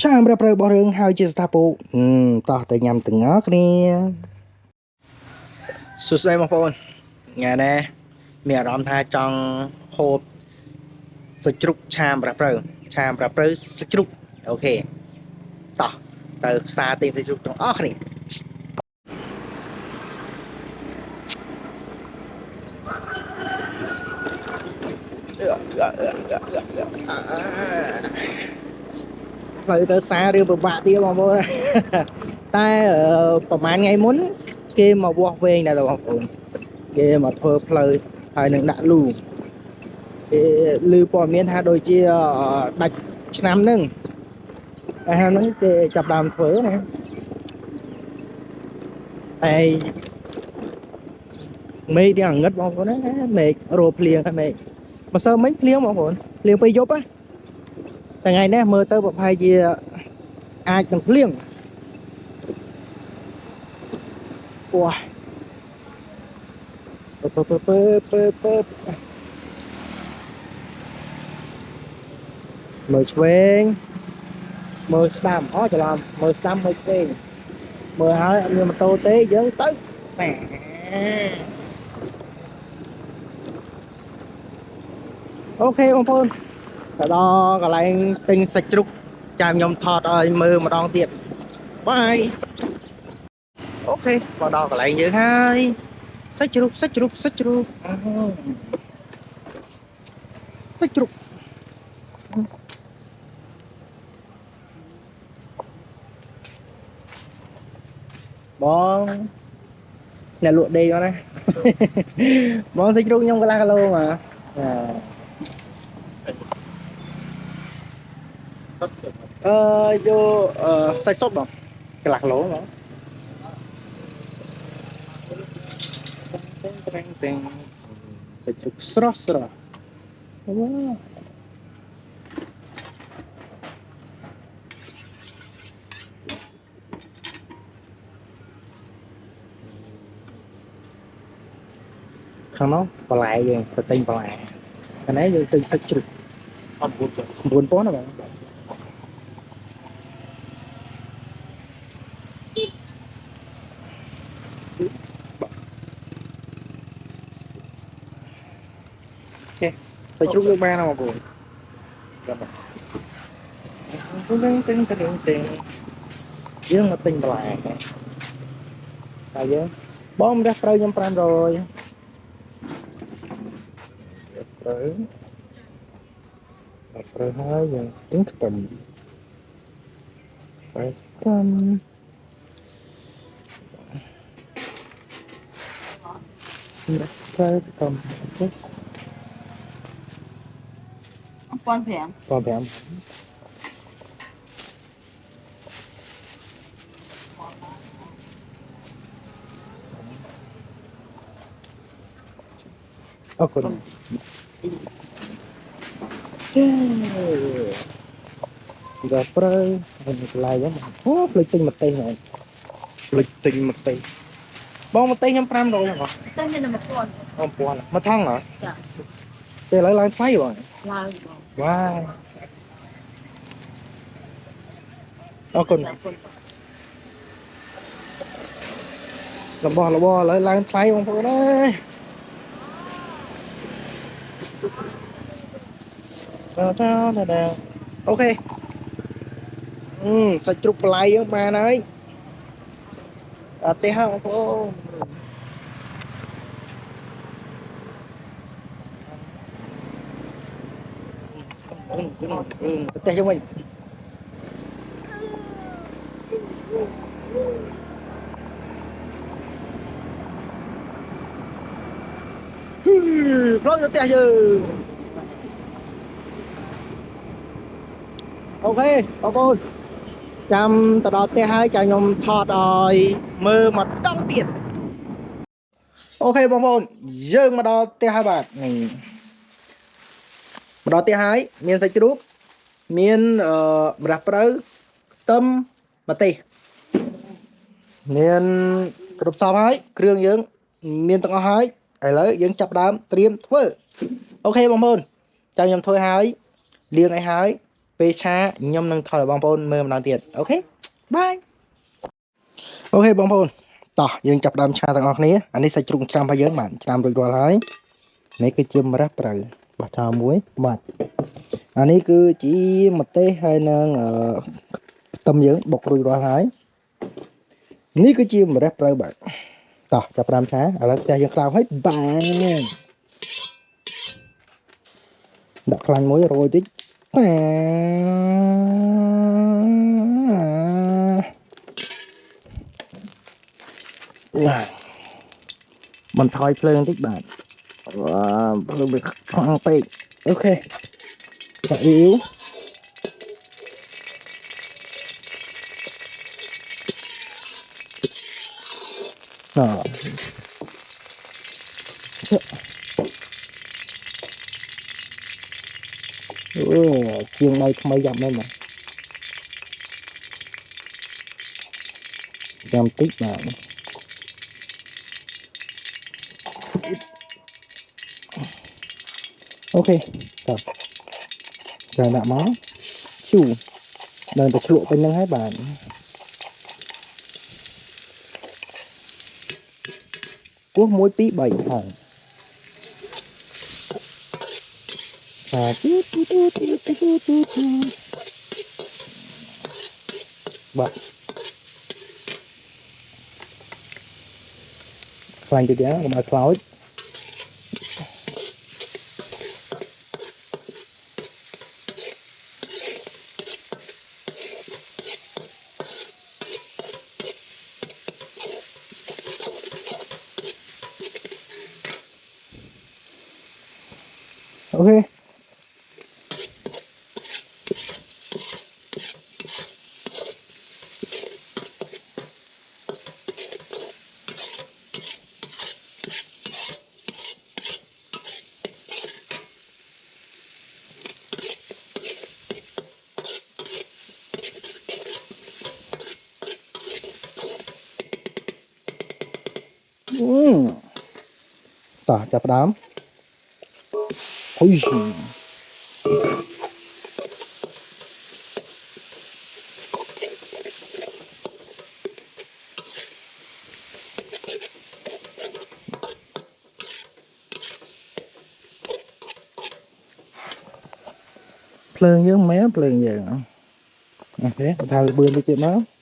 Chào emប្រាប់រឿងហើយជាស្ថាពូតោះទៅញ៉ាំទាំងអស់គ្នាសួស្តីបងប្អូនញ៉ាំណាមានអារម្មណ៍ថាចង់ហូបសាច់ជ្រូកឆាមប្រាប់ព្រៅសាច់ជ្រូកអូខេតោះទៅផ្សារទិញសាច់ជ្រូកទាំងអស់គ្នាផ្លូវទៅផ្សាររឿងពិបាកទៀតបងប្អូនតែប្រហែលថ្ងៃមុនគេមកវាស់វែងដែរបងប្អូនគេមកធ្វើផ្លូវហើយនឹងដាក់លូគេឮព័ត៌មានថាដូចជាដាច់ឆ្នាំហ្នឹងតែហ្នឹងគេចាប់ដើមធ្វើណាហើយមេឃយ៉ាងងឹតបងប្អូនណាមេឃរោភ្លៀងហើយមេឃម្សិលមិញភ្លៀងបងប្អូនភ្លៀងពេលយប់ណាថ្ងៃនេះមើលទៅប្រហែលជាអាចនឹងភ្លៀងវ៉ាពើមើលឆ្វេងមើលស្ដាំអូច្រឡំមើលស្ដាំមើលឆ្វេងមើលហើយអត់មានម៉ូតូទេយើងទៅណែអូខេបងប្អូនទៅដល់កន្លែងទិញសាច់ជ្រូកចាំខ្ញុំថតឲ្យមើលម្ដងទៀតបាយអូខេមកដល់កន្លែងយើងហើយសាច់ជ្រូកបងអ្នកលក់ដេកមកណាបងសាច់ជ្រូកខ្ញុំកន្លះគីឡូមកយកសាច់សុតបងកន្លះគីឡូបងតែសាច់ជ្រូកស្រស់វ៉ាខាងនោះបន្លែយើងទៅទិញបន្លែខាងនេះយើងទិញសាច់ជ្រូកអត់9000ណាបងអូខេសាច់ជ្រូកយកបានណាបងប្អូនទិញយើងមកទិញបន្លែតែយើងបងម្រះត្រូវខ្ញុំ500ត្រូវហើយយើងទិញខ្ទឹមត្រូវខ្ទឹម1500អរគុណដល់ប្រើហើយកន្លែងហ្នឹងអូភ្លេចទិញម្ទេសហ្នឹងភ្លេចទិញម្ទេសបងម្ទេសខ្ញុំ500ហ្នឹងហ៎តែមានតែ1000មួយថងហ៎ចាតែឥឡូវឡើងថ្លៃបងឡើងវ៉ាអរគុណរបស់ឥឡូវឡើងថ្លៃបងប្អូនអើយអូខេសាច់ជ្រូកបន្លែយើងបានហើយអត់ទេហ៎បងប្អូនប្រទេសយើងវិញផ្លូវទៅផ្ទះយើងអូខេបងប្អូនចាំទៅដល់ផ្ទះហើយចាំខ្ញុំថតឲ្យមើលម្ដងទៀតអូខេបងប្អូនយើងមកដល់ផ្ទះហើយបាទនេះមកដល់ផ្ទះហើយមានសាច់ជ្រូកមានម្រះព្រៅខ្ទឹមម្ទេសមានគ្រប់សពហើយគ្រឿងយើងមានទាំងអស់ហើយឥឡូវយើងចាប់ដើមត្រៀមធ្វើអូខេបងប្អូនចាំខ្ញុំធ្វើហើយលាងឲ្យហើយ ពេលឆាខ្ញុំនឹងថតឲ្យបងប្អូនមើលម្ដងទៀតអូខេបាយអូខេបងប្អូនតោះយើងចាប់ដើមឆាទាំងអស់គ្នាអានេះសាច់ជ្រូកច្រាំរបស់យើងបាទច្រាំរួចរាល់ហើយនេះគឺជាម្រះប្រៅបោះចោលមួយបាទអានេះគឺជាម្ទេសហើយនឹងខ្ទឹមយើងបុករួចរាល់ហើយនេះគឺជាម្រះប្រៅបាទតោះចាប់ដើមឆាឥឡូវផ្ទះយើងក្តៅហើយបាទដាក់ខ្លាញ់មួយរោយតិចបន្ថយភ្លើងតិចបាទភ្លើងវាខ្លាំងពេកអូខេដាក់រីវអូជាងដៃថ្មីយ៉ាប់មែនបាទចាំតិចបាទអូខេតោះចាំដាក់មកជូដល់ទៅឆ្លក់ពេញហ្នឹងហើយបាទគោះ1 2 3ហើយបាទខ្លាញ់ទៅទៀតកុំឲ្យខ្លោចអូខេតោះចាប់ផ្ដើមហុយភ្លើងយើងមែនភ្លើងយើងអូខេថាលឿនតិចទៀតមក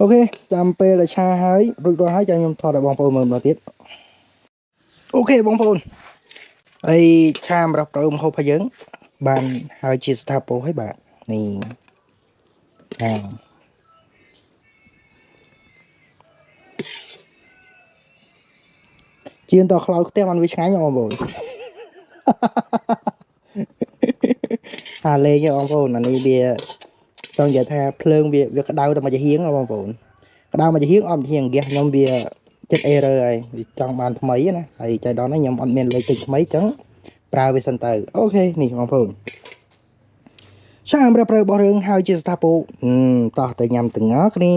អូខេចាំពេលដែលឆាហើយរួចរាល់ហើយចាំខ្ញុំថតឲ្យបងប្អូនមើលម្ដងទៀតអូខេបងប្អូនហើយឆាម្រះប្រៅម្ហូបរបស់យើងបានហើយជាស្ថាពរហើយបាទនេះជាតខ្លោចផ្ទះបានវាឆ្ងាញ់បងប្អូនអាលេងបងប្អូនអានេះវាចង់និយាយថាភ្លើងវាក្តៅតែមួយហៀងបងប្អូនក្តៅមួយហៀងអត់ហៀងហ្គាសខ្ញុំវាចិត្តអេរ៉ឺហើយវាចង់បានថ្មីណាហើយចៃដន្យនេះខ្ញុំអត់មានលុយទិញថ្មីអញ្ចឹងប្រើវាសិនទៅអូខេនេះបងប្អូនឆាម្រះប្រៅរបស់រឿងហើយជាស្ថាពរតោះទៅញ៉ាំទាំងអស់គ្នា